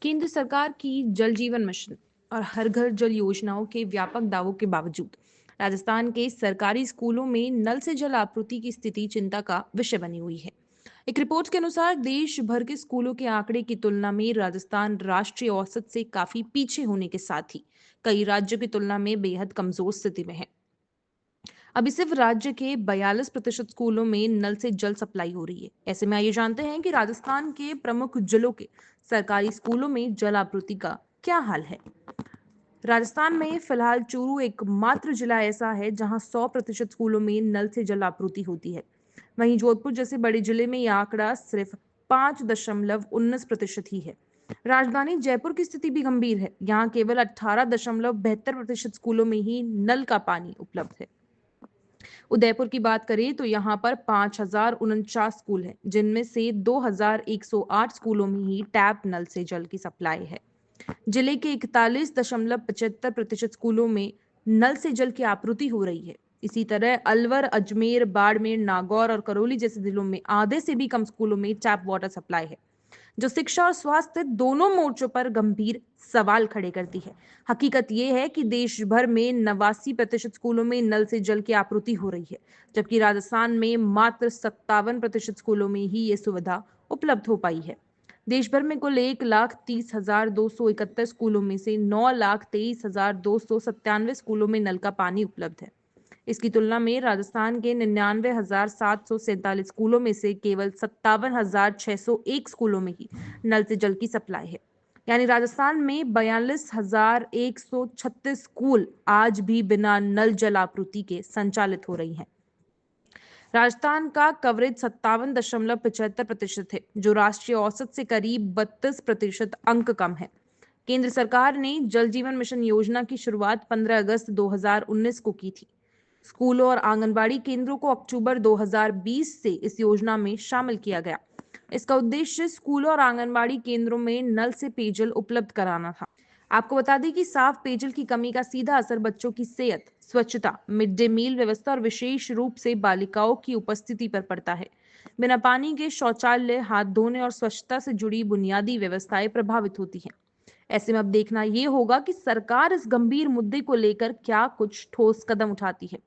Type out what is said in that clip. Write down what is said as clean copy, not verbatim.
केंद्र सरकार की जल जीवन मिशन और हर घर जल योजनाओं के व्यापक दावों के बावजूद राजस्थान के सरकारी स्कूलों में नल से जल आपूर्ति की स्थिति चिंता का विषय बनी हुई है। एक रिपोर्ट के अनुसार देश भर के स्कूलों के आंकड़े की तुलना में राजस्थान राष्ट्रीय औसत से काफी पीछे होने के साथ ही कई राज्यों की तुलना में बेहद कमजोर स्थिति में है। अभी सिर्फ राज्य के 42% स्कूलों में नल से जल सप्लाई हो रही है। ऐसे में आइए जानते हैं कि राजस्थान के प्रमुख जिलों के सरकारी स्कूलों में जल आपूर्ति का क्या हाल है। राजस्थान में फिलहाल चूरू एकमात्र जिला ऐसा है जहां 100% स्कूलों में नल से जल आपूर्ति होती है। वहीं जोधपुर जैसे बड़े जिले में यह आंकड़ा सिर्फ 5.19% ही है। राजधानी जयपुर की स्थिति भी गंभीर है। यहाँ केवल 18.72% स्कूलों में ही नल का पानी उपलब्ध है। उदयपुर की बात करें तो यहाँ पर 5,049 स्कूल हैं, जिनमें से 2,108 स्कूलों में ही टैप नल से जल की सप्लाई है। जिले के 41.75% स्कूलों में नल से जल की आपूर्ति हो रही है। इसी तरह अलवर, अजमेर, बाड़मेर, नागौर और करौली जैसे जिलों में आधे से भी कम स्कूलों में टैप वाटर सप्लाई है, जो शिक्षा और स्वास्थ्य दोनों मोर्चों पर गंभीर सवाल खड़े करती है। हकीकत यह है कि देश भर में 89% स्कूलों में नल से जल की आपूर्ति हो रही है, जबकि राजस्थान में मात्र 57% स्कूलों में ही ये सुविधा उपलब्ध हो पाई है। देश भर में कुल 1,30,271 स्कूलों में से 9,23,297 स्कूलों में नल का पानी उपलब्ध है। इसकी तुलना में राजस्थान के 99,747 स्कूलों में से केवल 57,601 स्कूलों में ही नल से जल की सप्लाई है। यानी राजस्थान में 42,136 स्कूल आज भी बिना नल जल आपूर्ति के संचालित हो रही हैं। राजस्थान का कवरेज 57.75% है, जो राष्ट्रीय औसत से करीब 32% अंक कम है। केंद्र सरकार ने जल जीवन मिशन योजना की शुरुआत 15 अगस्त 2019 को की थी। स्कूलों और आंगनबाड़ी केंद्रों को अक्टूबर 2020 से इस योजना में शामिल किया गया। इसका उद्देश्य स्कूलों और आंगनबाड़ी केंद्रों में नल से पेयजल उपलब्ध कराना था। आपको बता दें कि साफ पेयजल की कमी का सीधा असर बच्चों की सेहत, स्वच्छता, मिड डे मील व्यवस्था और विशेष रूप से बालिकाओं की उपस्थिति पर पड़ता है। बिना पानी के शौचालय, हाथ धोने और स्वच्छता से जुड़ी बुनियादी व्यवस्थाएं प्रभावित होती हैं। ऐसे में अब देखना ये होगा कि सरकार इस गंभीर मुद्दे को लेकर क्या कुछ ठोस कदम उठाती है।